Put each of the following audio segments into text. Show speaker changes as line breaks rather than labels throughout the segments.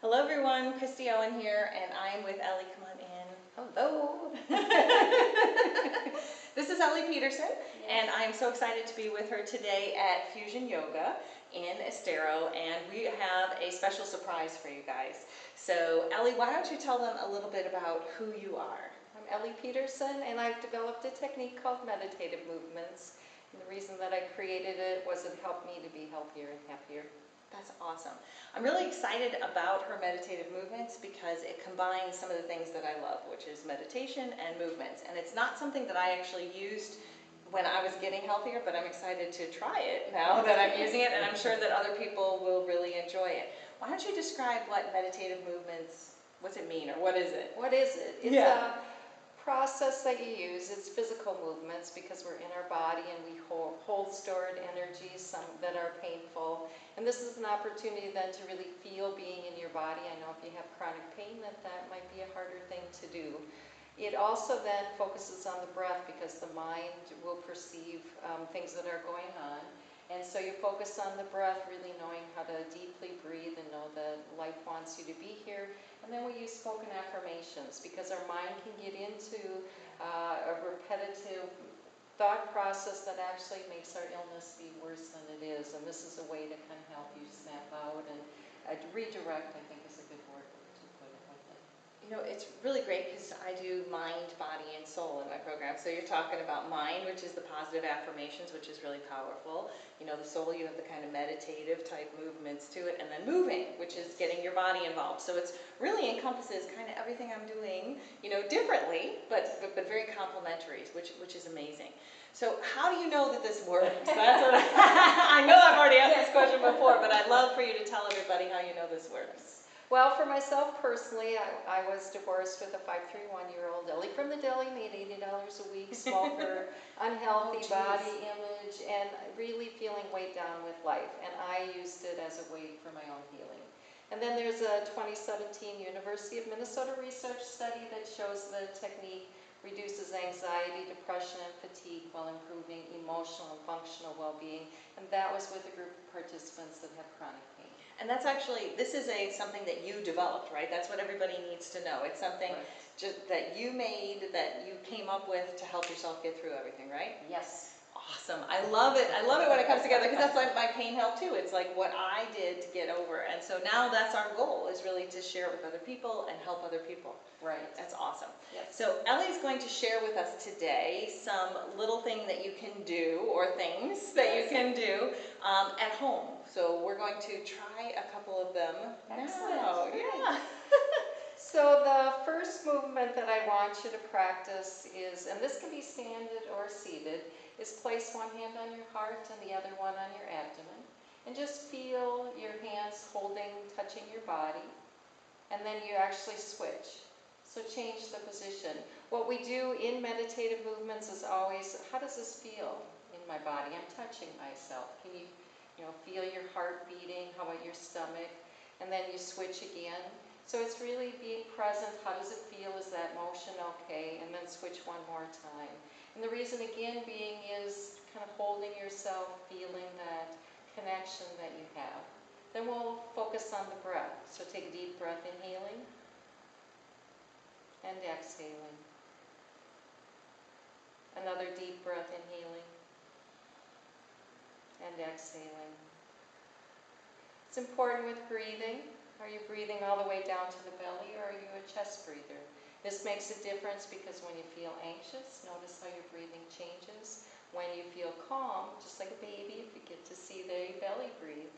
Hello everyone, Kristi Oen here, and I'm with Ellie. Come on in. Hello. This is Ellie Peterson, and I'm so excited to be with her today at Fusion Yoga in Estero, and we have a special surprise for you guys. So Ellie, why don't you tell them a little bit about who you are?
I'm Ellie Peterson, and I've developed a technique called Meditative Movements. And the reason that I created it was it helped me to be healthier and happier.
That's awesome. I'm really excited about her meditative movements because it combines some of the things that I love, which is meditation and movements. And it's not something that I actually used when I was getting healthier, but I'm excited to try it now that I'm using it, and I'm sure that other people will really enjoy it. Why don't you describe what meditative movements, what's it mean, or what is it?
What is it? It's a process that you use. It's physical movements because we're in our body and we hold stored energies, some that are painful. And this is an opportunity then to really feel being in your body. I know if you have chronic pain that might be a harder thing to do. It also then focuses on the breath because the mind will perceive things that are going on. And so you focus on the breath, really knowing how to deeply breathe and know that life wants you to be here. And then we use spoken affirmations because our mind can get into a repetitive thought process that actually makes our illness be worse than it is. And this is a way to kind of help you snap out and redirect, I think is a good word to put it with it.
You know, it's really great because I do mind, body, and soul in my program. So you're talking about mind, which is the positive affirmations, which is really powerful. You know, the soul, you have the kind of meditative type movements to it, and then moving, which is getting your body involved. So it's really encompasses kind of everything I'm doing, you know, differently, but very complementary, which is amazing. So how do you know that this works? That's what I know I've already asked this question before, but I'd love for you to tell everybody how you know this works.
Well, for myself personally, I was divorced with a 531-year-old Ellie from the deli, made $80 a week, smoker, unhealthy body image, and really feeling weighed down with life. And I used it as a way for my own healing. And then there's a 2017 University of Minnesota research study that shows the technique reduces anxiety, depression, and fatigue while improving emotional and functional well-being. And that was with a group of participants that have chronic pain.
And that's actually, this is something that you developed, right? That's what everybody needs to know. It's something just that you made, that you came up with to help yourself get through everything, right?
Yes.
Awesome. I love it. I love it when it comes together because that's like my pain help too. It's like what I did to get over. And so now that's our goal, is really to share it with other people and help other people.
Right.
That's awesome.
Yes.
So Ellie's going to share with us today some little thing that you can do, or things that you can do at home. So we're going to try a couple of them now. Yeah.
So the first movement that I want you to practice is, and this can be standing or seated, is place one hand on your heart and the other one on your abdomen. And just feel your hands touching your body. And then you actually switch. So change the position. What we do in meditative movements is always, how does this feel in my body? I'm touching myself. Can you feel your heart beating? How about your stomach? And then you switch again. So it's really being present. How does it feel? Is that motion okay? And then switch one more time. And the reason again being is kind of holding yourself, feeling that connection that you have. Then we'll focus on the breath. So take a deep breath, inhaling and exhaling. Another deep breath, inhaling and exhaling. It's important with breathing. Are you breathing all the way down to the belly, or are you a chest breather? This makes a difference because when you feel anxious, notice how your breathing changes. When you feel calm, just like a baby, if you get to see the belly breathe.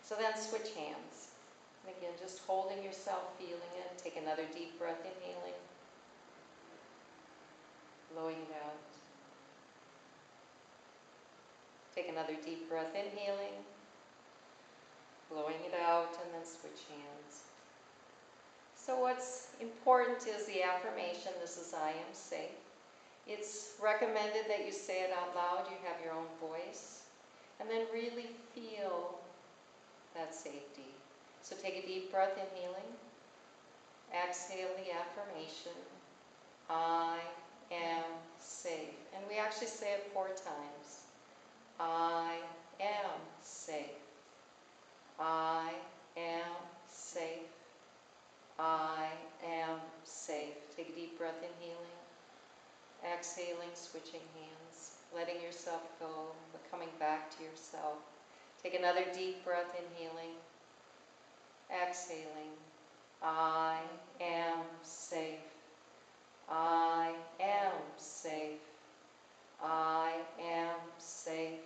So then switch hands. And again, just holding yourself, feeling it. Take another deep breath, inhaling. Blowing it out. Take another deep breath, inhaling. Blowing it out, and then switch hands. So what's important is the affirmation. This is I am safe. It's recommended that you say it out loud. You have your own voice. And then really feel that safety. So take a deep breath, inhaling. Exhale the affirmation. I am safe. And we actually say it 4 times. I am safe. I am safe. I am safe. Take a deep breath, inhaling. Exhaling, switching hands. Letting yourself go, but coming back to yourself. Take another deep breath, inhaling. Exhaling. I am safe. I am safe. I am safe.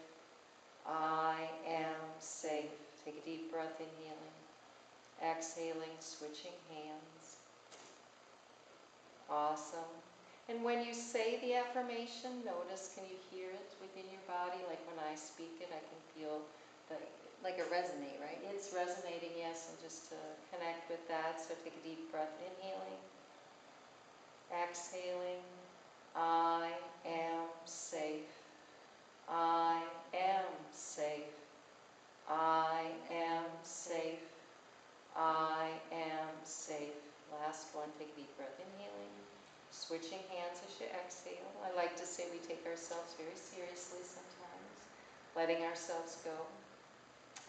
I am safe. Take a deep breath, inhaling. Exhaling, switching hands. Awesome. And when you say the affirmation, notice, can you hear it within your body? Like when I speak it, I can feel the...
Like a resonate, right?
It's resonating, yes, and just to connect with that, so take a deep breath, inhaling. Exhaling. I am safe. I am safe. I am safe. I am safe. Last one, take a deep breath, inhaling. Switching hands as you exhale. I like to say we take ourselves very seriously sometimes, letting ourselves go.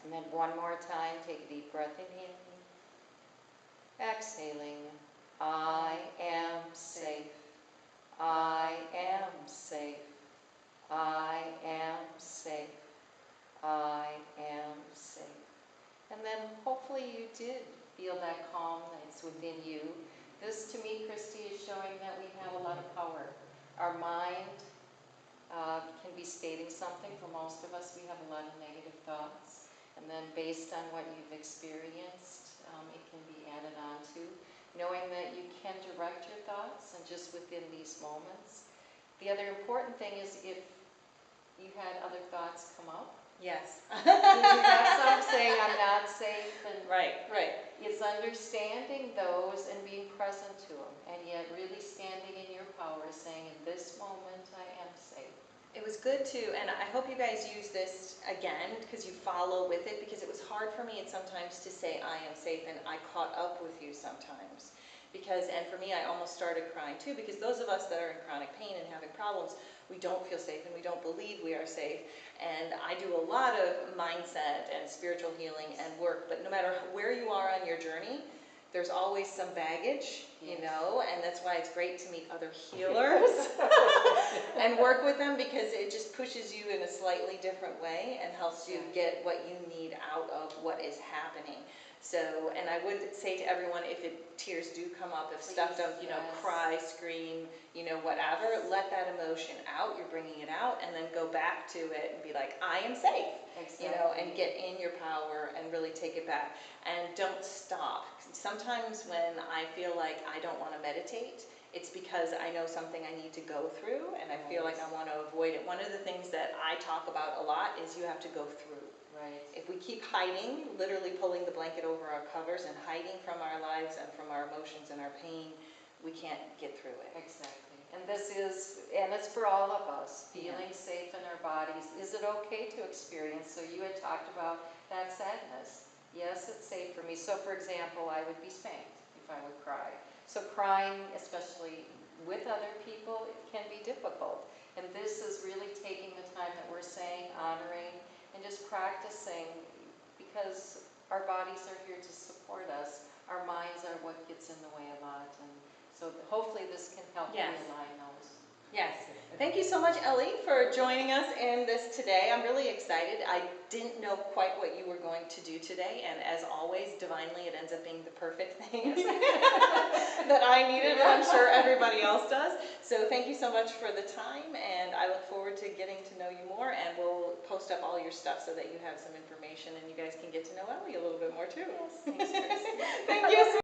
And then one more time, take a deep breath, inhaling. Exhaling. I am safe. I am safe. I am safe. I am safe. And then hopefully you did feel that calm that's within you. This, to me, Kristi, is showing that we have a lot of power. Our mind can be stating something. For most of us, we have a lot of negative thoughts. And then based on what you've experienced, it can be added on to. Knowing that you can direct your thoughts and just within these moments. The other important thing is if you had other thoughts come up.
Yes.
Did you have some saying, I'm not safe? And
Right, right.
it's understanding those and being present to them. And yet really standing in your power, saying, in this moment, I am safe.
It was good too, and I hope you guys use this again because you follow with it, because it was hard for me at sometimes to say I am safe, and I caught up with you sometimes. And for me, I almost started crying too, because those of us that are in chronic pain and having problems, we don't feel safe and we don't believe we are safe. And I do a lot of mindset and spiritual healing and work, but no matter where you are on your journey, there's always some baggage, you know, and that's why it's great to meet other healers and work with them, because it just pushes you in a slightly different way and helps you get what you need out of what is happening. So, and I would say to everyone, if tears do come up, if stuff don't, you know, cry, scream, you know, whatever, let that emotion out. You're bringing it out, and then go back to it and be like, I am safe, you know, and get in your power and really take it back. And don't stop. Sometimes when I feel like I don't want to meditate, it's because I know something I need to go through, and I feel like I want to avoid it. One of the things that I talk about a lot is you have to go through.
Right.
If we keep hiding, literally pulling the blanket over our covers and hiding from our lives and from our emotions and our pain, we can't get through it.
Exactly. And it's for all of us, feeling safe in our bodies. Is it okay to experience? So you had talked about that sadness. Yes, it's safe for me. So for example, I would be spanked if I would cry. So crying, especially with other people, it can be difficult. And this is really taking the time that we're saying, honoring, and just practicing, because our bodies are here to support us. Our minds are what gets in the way a lot. And so hopefully this can help realign those.
Yes. Thank you so much, Ellie, for joining us in this today. I'm really excited. I didn't know quite what you were going to do today, and as always, divinely, it ends up being the perfect thing that I needed, and I'm sure everybody else does. So thank you so much for the time, and I look forward to getting to know you more, and we'll post up all your stuff so that you have some information, and you guys can get to know Ellie a little bit more too.
Yes, thanks, Kristi.
Thank you so